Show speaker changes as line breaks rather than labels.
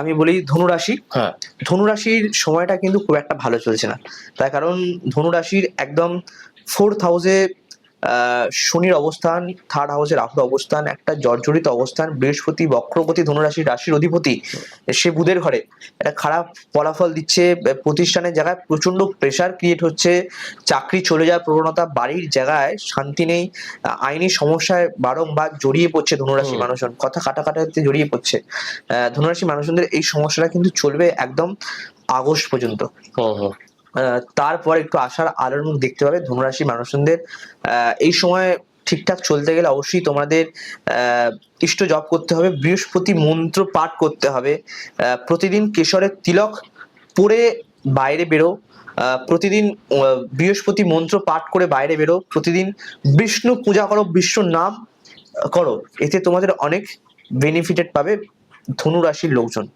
আমি বলি ধনুরাশি।
হ্যাঁ
ধনুরাশির সময়টা কিন্তু খুব একটা ভালো চলছে না, তার কারণ ধনুরাশির একদম 4th হাউসে শনির অবস্থান, 3rd হাউসে রাহুর অবস্থান, একটা জর্জরিত অবস্থান, বৃহস্পতি বক্রপতি ধনুরাশির রাশির অধিপতি, সে বুধের ঘরে একটা খারাপ ফলাফল দিচ্ছে। প্রতিষ্ঠানের জায়গায় প্রচন্ড প্রেসার ক্রিয়েট হচ্ছে, চাকরি চলে যাওয়ার প্রবণতা, বাড়ির জায়গায় শান্তি নেই, আইনি সমস্যায় বারংবার জড়িয়ে পড়ছে ধনুরাশি
হুম।
মানুষজন, কথা কাটাকাটিতে জড়িয়ে পড়ছে। ধনুরাশি মানুষজনদের এই সমস্যাটা কিন্তু চলবে একদম আগস্ট পর্যন্ত।
হুম হুম
তারপর একটু আশার আলোর মুখ দেখতে পাবে ধনুরাশি মানুষজনদের। এই সময় ঠিকঠাক চলতে গেলে অবশ্যই তোমাদের ইষ্ট জপ করতে হবে, বৃহস্পতি মন্ত্র পাঠ করতে হবে, প্রতিদিন কেশরের তিলক পরে বাইরে বেরো, প্রতিদিন বৃহস্পতি মন্ত্র পাঠ করে বাইরে বেরো, প্রতিদিন বিষ্ণু পূজা করো, বিষ্ণুর নাম করো, এতে তোমাদের অনেক বেনিফিটেড পাবে ধনু রাশির লোকজন।